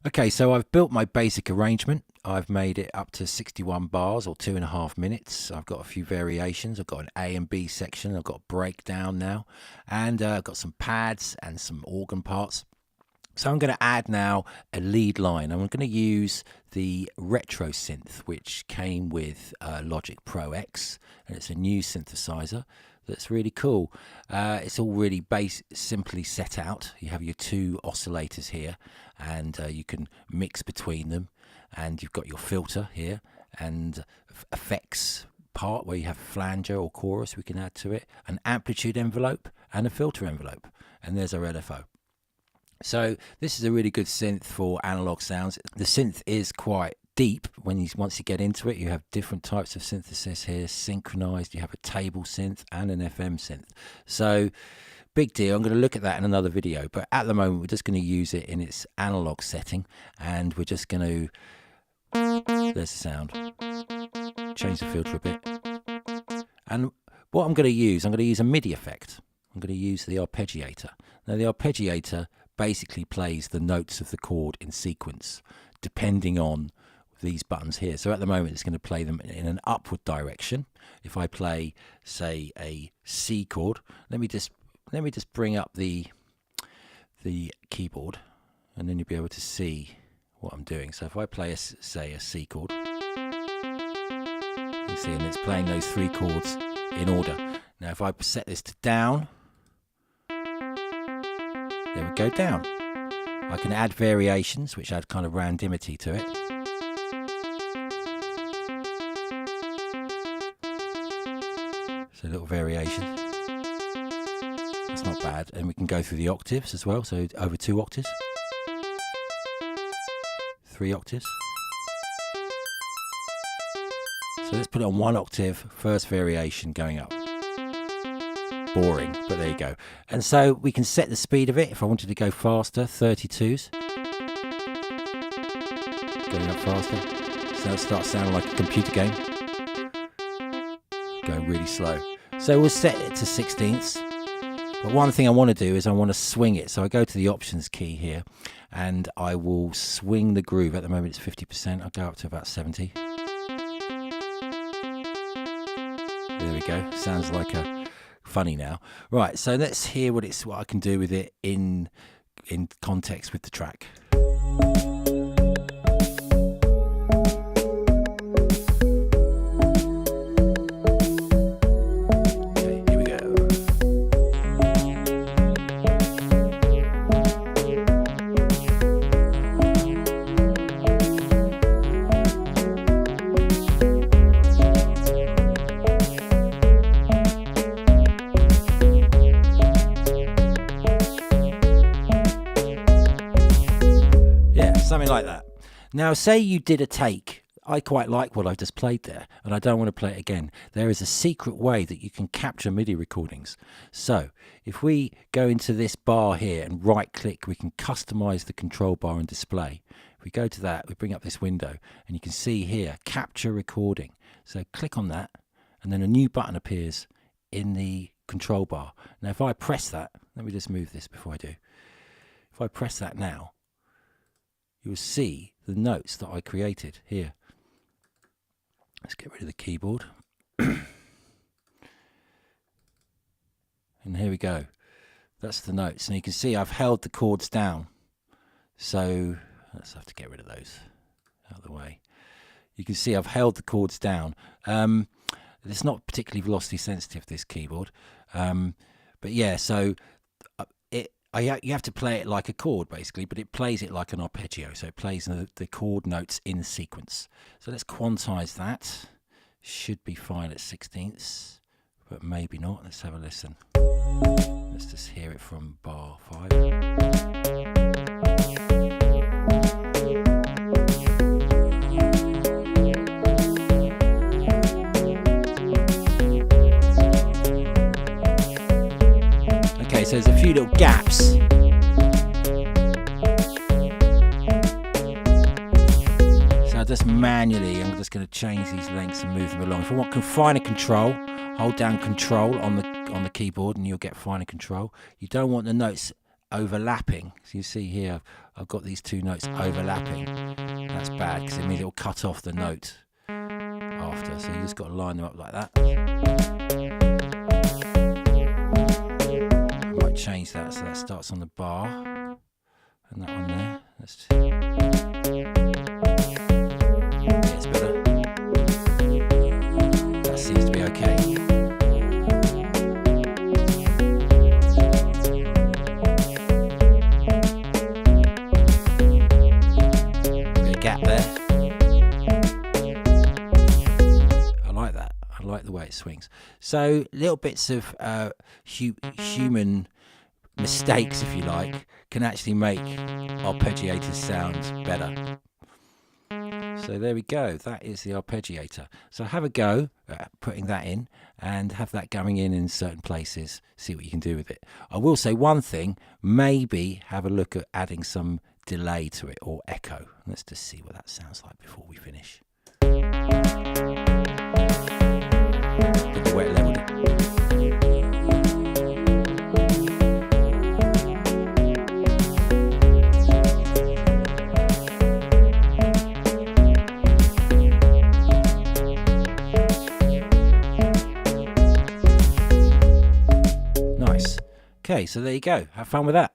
Okay, so I've built my basic arrangement. I've made it up to 61 bars or 2.5 minutes. I've got a few variations. I've got an A and B section. I've got a breakdown now, and I've got some pads and some organ parts. So I'm going to add now a lead line. I'm going to use the retro synth, which came with Logic Pro X, and it's a new synthesizer that's really cool. It's all really simply set out. You have your two oscillators here, and you can mix between them, and you've got your filter here and effects part where you have flanger or chorus we can add to it, an amplitude envelope and a filter envelope, and there's our LFO. So this is a really good synth for analog sounds. The synth is quite deep once you get into it. You have different types of synthesis here, synchronized, you have a table synth and an FM synth. So big deal. I'm going to look at that in another video, but at the moment we're just going to use it in its analog setting, and we're just going to, there's the sound, change the filter a bit. And what I'm going to use a MIDI effect. I'm going to use the arpeggiator. Now the arpeggiator basically plays the notes of the chord in sequence depending on these buttons here. So at the moment it's going to play them in an upward direction. If I play, say, a C chord, let me just bring up the keyboard, and then you'll be able to see what I'm doing. So if I play say a C chord, you see, and it's playing those three chords in order. Now if I set this to down, there we go, down. I can add variations which add kind of randomity to it. So little variations. That's not bad. And we can go through the octaves as well. So over 2 octaves. 3 octaves. So let's put it on 1 octave, first variation going up. Boring, but there you go. And so we can set the speed of it. If I wanted to go faster, 32s. Going up faster. So it starts sounding like a computer game. Going really slow. So we'll set it to 16ths. But one thing I want to do is I want to swing it. So I go to the options key here, and I will swing the groove. At the moment it's 50%. I'll go up to about 70. There we go. Sounds like a funny now. Right, so let's hear what I can do with it in context with the track. Okay, here we go. Something like that. Now say you did a take. I quite like what I've just played there, and I don't want to play it again. There is a secret way that you can capture MIDI recordings. So if we go into this bar here and right click, we can customize the control bar and display. If we go to that, we bring up this window, and you can see here capture recording. So click on that, and then a new button appears in the control bar. Now if I press that, let me just move this before I do. If I press that now, you will see the notes that I created here. Let's get rid of the keyboard. And here we go. That's the notes. And you can see I've held the chords down. So let's have to get rid of those out of the way. You can see I've held the chords down. It's not particularly velocity sensitive, this keyboard. But yeah, so you have to play it like a chord basically, but it plays it like an arpeggio, so it plays the chord notes in sequence. So let's quantize that. Should be fine at 16ths, but maybe not. Let's have a listen. Let's just hear it from bar 5. So there's a few little gaps. So just manually, I'm just going to change these lengths and move them along. If I want finer control, hold down control on the keyboard and you'll get finer control. You don't want the notes overlapping. So you see here, I've got these two notes overlapping. That's bad because it means it'll cut off the note after. So you just got to line them up like that. I might change that so that starts on the bar and that one there. That's it's better. That seems to be okay. Gap there. I like that. I like the way it swings. So little bits of human mistakes, if you like, can actually make arpeggiators sound better. So there we go. That is the arpeggiator. So have a go at putting that in and have that going in certain places. See what you can do with it. I will say one thing. Maybe have a look at adding some delay to it or echo. Let's just see what that sounds like before we finish. Get the wet leveled. Nice. Okay, so there you go. Have fun with that.